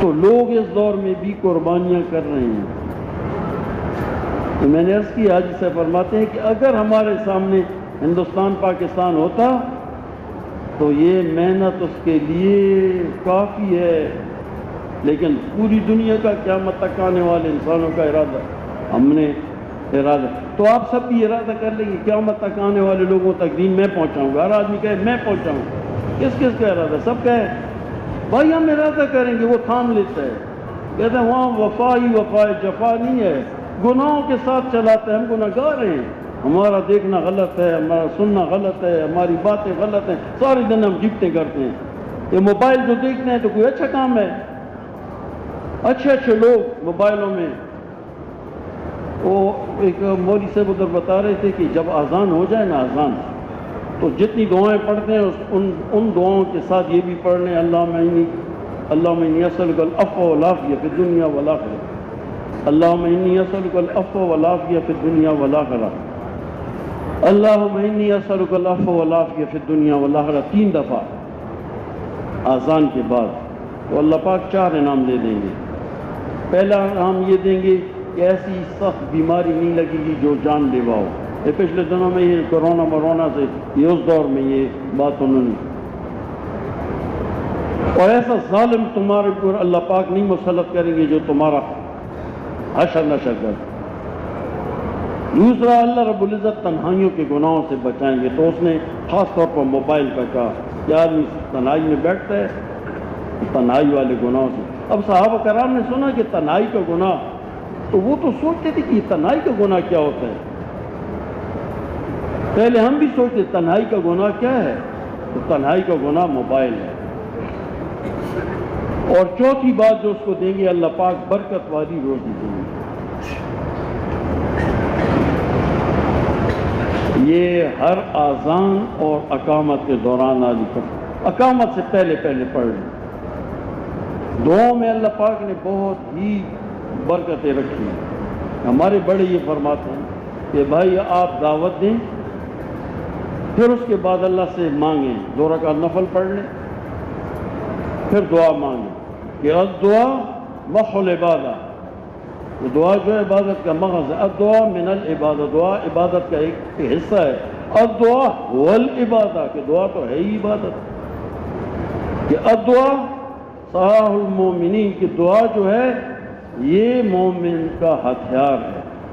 تو لوگ اس دور میں بھی قربانیاں کر رہے ہیں. تو میں نے عرض کی حاجی صاحب فرماتے ہیں کہ اگر ہمارے سامنے ہندوستان پاکستان ہوتا تو یہ محنت اس کے لیے کافی ہے، لیکن پوری دنیا کا قیامت تک آنے والے انسانوں کا ارادہ ہم نے ارادہ، تو آپ سب بھی ارادہ کر لیں گے قیامت تک آنے والے لوگوں تک دین میں پہنچاؤں گا. ہر آدمی کہے میں پہنچاؤں گا، کس کس کا ارادہ؟ سب کہے بھائی ہم ارادہ کریں گے. وہ تھام لیتا ہے، کہتے ہیں وہاں وفا ہی وفا ہے، جفا نہیں ہے. گناہوں کے ساتھ چلاتے ہیں، ہم گناہگار ہیں، ہمارا دیکھنا غلط ہے، ہمارا سننا غلط ہے، ہماری باتیں غلط ہیں، سارے دن ہم گفتیں کرتے ہیں. یہ موبائل جو دیکھتے ہیں تو کوئی اچھا کام ہے؟ اچھے اچھے لوگ موبائلوں میں. وہ ایک مولوی صاحب ادھر بتا رہے تھے کہ جب اذان ہو جائے نا، اذان تو جتنی دعائیں پڑھتے ہیں ان دعاؤں کے ساتھ یہ بھی پڑھ لیں اللہم انی اسألک العفو والعافیہ فی الدنیا والآخرہ، اللہم انی اسألک العفو والعافیہ فی الدنیا والآخرہ، اللہم انی اسألک العفو والعافیہ فی الدنیا والآخرہ 3 دفعہ اذان کے بعد. تو اللہ پاک 4 انعام دے دیں گے. پہلا انعام یہ دیں گے کہ ایسی سخت بیماری نہیں لگے گی جو جان لیوا ہو. یہ پچھلے دنوں میں یہ کورونا مرونا سے یہ اس دور میں یہ بات انہوں نے. اور ایسا ظالم تمہارے اوپر اللہ پاک نہیں مسلط کریں گے جو تمہارا حشر نشر کر. دوسرا اللہ رب العزت تنہائیوں کے گناہوں سے بچائیں گے. تو اس نے خاص طور پر موبائل کا کہا کہ آدمی تنہائی میں بیٹھتا ہے تنہائی والے گناہوں سے. اب صحابہ کرام نے سنا کہ تنہائی کا گناہ، تو وہ تو سوچتے تھے کہ تنہائی کا گناہ کیا ہوتا ہے. پہلے ہم بھی سوچتے تنہائی کا گناہ کیا ہے، تو تنہائی کا گناہ موبائل ہے. اور چوتھی بات جو اس کو دیں گے اللہ پاک برکت والی روزی دیں گے. یہ ہر اذان اور اقامت کے دوران اقامت سے پہلے پڑھ لیں. دعاؤں میں اللہ پاک نے بہت ہی برکتیں رکھی ہیں. ہمارے بڑے یہ فرماتے ہیں کہ بھائی آپ دعوت دیں، پھر اس کے بعد اللہ سے مانگیں، 2 رکعت نفل پڑھ لیں، پھر دعا مانگیں کہ الدعا مخ العبادہ. وہ دعا جو ہے عبادت کا مغز ہے. الدعا من العبادہ، دعا عبادت کا ایک حصہ ہے. الدعا هو العبادہ، کہ دعا تو ہے ہی عبادت. کہ الدعا صلاح المومنین، کی دعا جو ہے یہ مومن کا ہتھیار ہے.